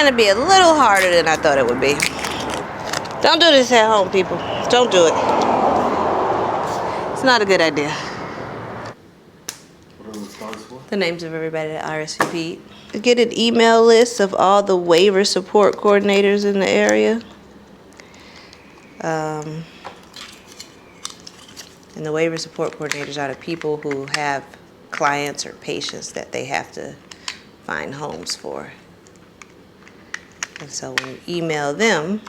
to be a little harder than I thought it would be. Don't do this at home, people. Don't do it. It's not a good idea. What are the stars for? The names of everybody that RSVP'd. Get an email list of all the waiver support coordinators in the area. And the waiver support coordinators are the people who have clients or patients that they have to find homes for. And so when you email them,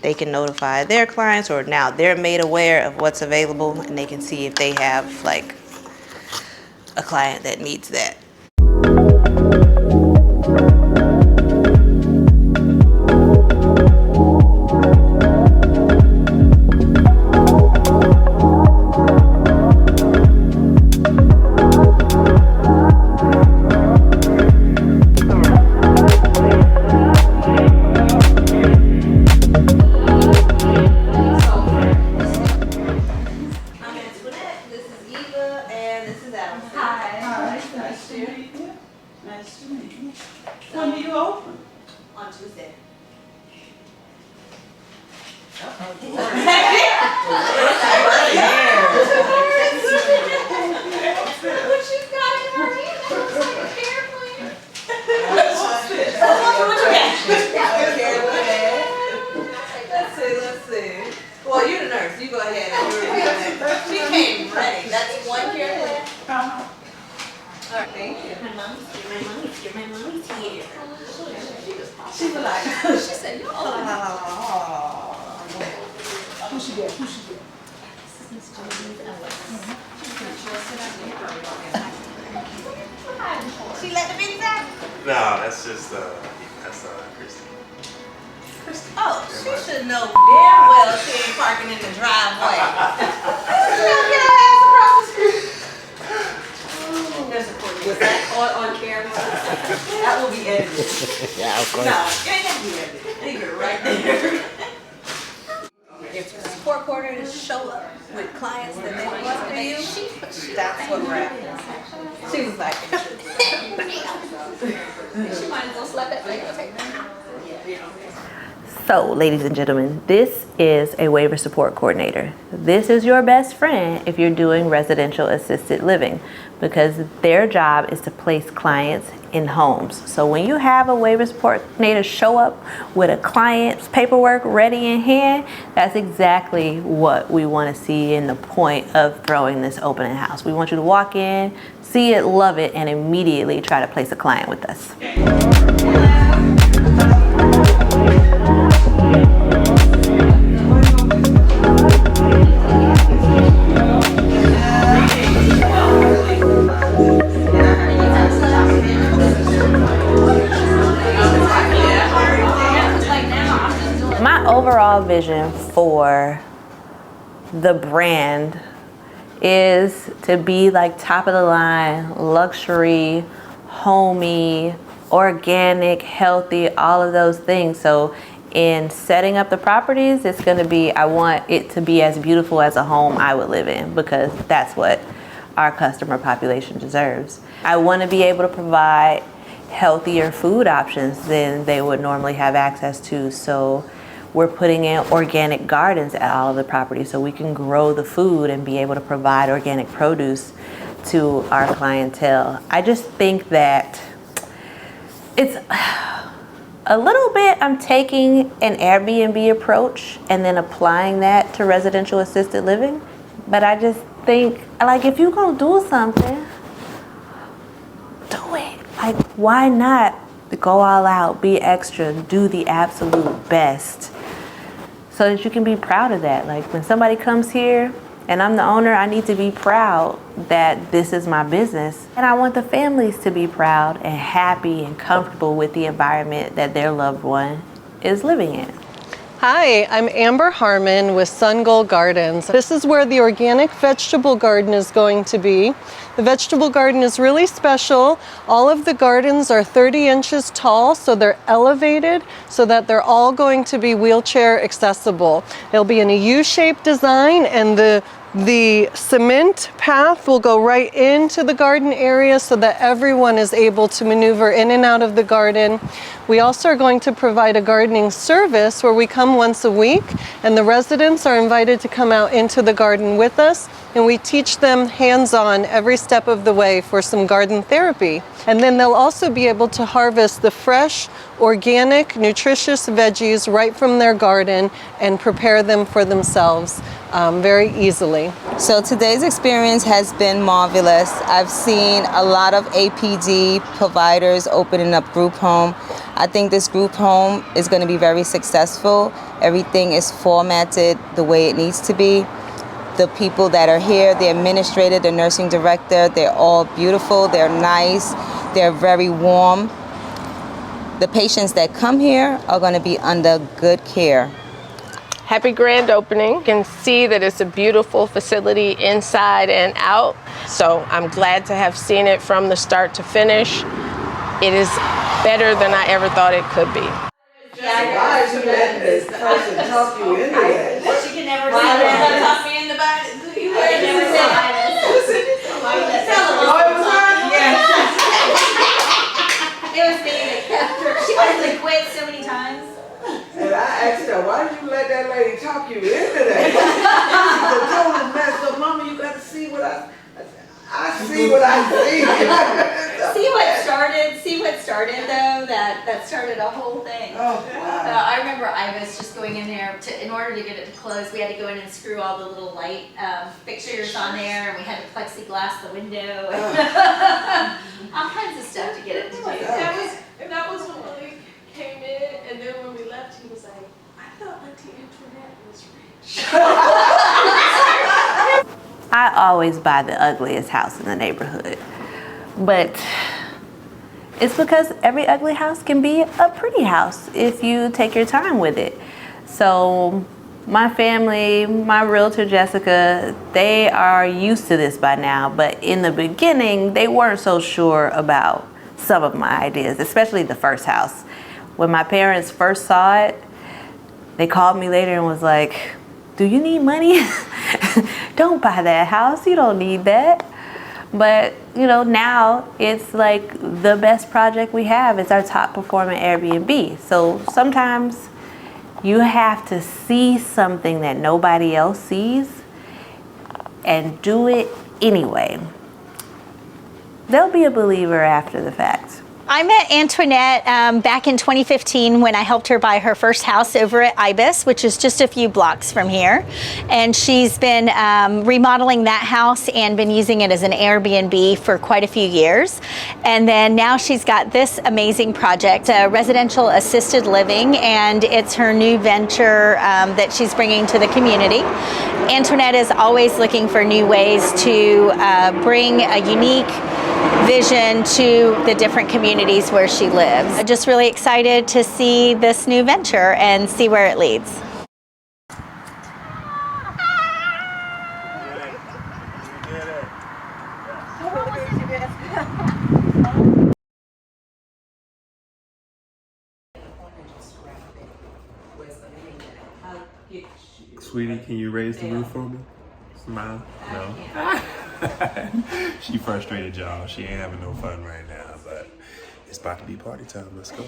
they can notify their clients, or now they're made aware of what's available, and they can see if they have like a client that needs that. When do you open? On Tuesday. Let's see. Well, you're the nurse. You go ahead. She came ready. That's one care plan. All right, thank you. My mommy's here. She was like, she said, yo. Who she get? She let the babies out? No, that's just Christy. Oh, she should know damn well she ain't parking in the driveway. Was that on camera? That will be edited. Yeah, of course. No, it ain't gonna be edited. Leave it right there. If the support coordinators show up with clients that they want for you, that's what we're at. She was like, she might as well slap that thing. So, ladies and gentlemen, this is a waiver support coordinator. This is your best friend if you're doing residential assisted living, because their job is to place clients in homes. So when you have a waiver support coordinator show up with a client's paperwork ready in hand, that's exactly what we want to see in the point of throwing this open house. We want you to walk in, see it, love it, and immediately try to place a client with us. My overall vision for the brand is to be like top of the line, luxury, homey, organic, healthy, all of those things. So in setting up the properties, it's going to be, I want it to be as beautiful as a home I would live in, because that's what our customer population deserves. I want to be able to provide healthier food options than they would normally have access to. So we're putting in organic gardens at all of the properties so we can grow the food and be able to provide organic produce to our clientele. I just think that it's a little bit, I'm taking an Airbnb approach and then applying that to residential assisted living. But I just think, like, if you're gonna do something, do it. Like, why not go all out, be extra, do the absolute best, so that you can be proud of that. Like, when somebody comes here and I'm the owner, I need to be proud that this is my business. And I want the families to be proud and happy and comfortable with the environment that their loved one is living in. Hi, I'm Amber Harmon with Sun Gold Gardens. This is where the organic vegetable garden is going to be. The vegetable garden is really special. All of the gardens are 30 inches tall, so they're elevated so that they're all going to be wheelchair accessible. It'll be in a U-shaped design, and the cement path will go right into the garden area so that everyone is able to maneuver in and out of the garden. We also are going to provide a gardening service where we come once a week and the residents are invited to come out into the garden with us, and we teach them hands-on every step of the way for some garden therapy. And then they'll also be able to harvest the fresh, organic, nutritious veggies right from their garden and prepare them for themselves very easily. So today's experience has been marvelous. I've seen a lot of APD providers opening up group home. I think this group home is going to be very successful. Everything is formatted the way it needs to be. The people that are here, the administrator, the nursing director, they're all beautiful, they're nice, they're very warm. The patients that come here are going to be under good care. Happy grand opening. You can see that it's a beautiful facility inside and out. So I'm glad to have seen it from the start to finish. It is better than I ever thought it could be. Why is you letting this person talk you into that? She can never say that. Talk me in the back. You can never say that. It was me that kept her. She wanted to quit so many times. And I asked her, why did you let that lady talk you into that? She's a total mess. So, Mama, you got to see what I see what I see. See what started though, that started a whole thing. Oh, wow. I remember I was just going in there in order to get it to close, we had to go in and screw all the little light fixtures on there, and we had to plexiglass the window, and all kinds of stuff to get it to do. That was when Malik came in, and then when we left, he was like, I thought Auntie Antoinette was rich. I always buy the ugliest house in the neighborhood, but it's because every ugly house can be a pretty house if you take your time with it. So my family, my realtor Jessica, they are used to this by now, but in the beginning, they weren't so sure about some of my ideas, especially the first house. When my parents first saw it, they called me later and was like, do you need money? Don't buy that house, you don't need that. But you know, now it's like the best project we have. It's our top performing Airbnb. So sometimes you have to see something that nobody else sees and do it anyway. They'll be a believer after the fact. I met Antoinette back in 2015 when I helped her buy her first house over at Ibis, which is just a few blocks from here. And she's been remodeling that house and been using it as an Airbnb for quite a few years. And then now she's got this amazing project, residential assisted living, and it's her new venture that she's bringing to the community. Antoinette is always looking for new ways to bring a unique vision to the different communities where she lives. I'm just really excited to see this new venture and see where it leads. Sweetie, can you raise the roof for me? Smile? No. She frustrated, y'all. She ain't having no fun right now, but it's about to be party time. Let's go.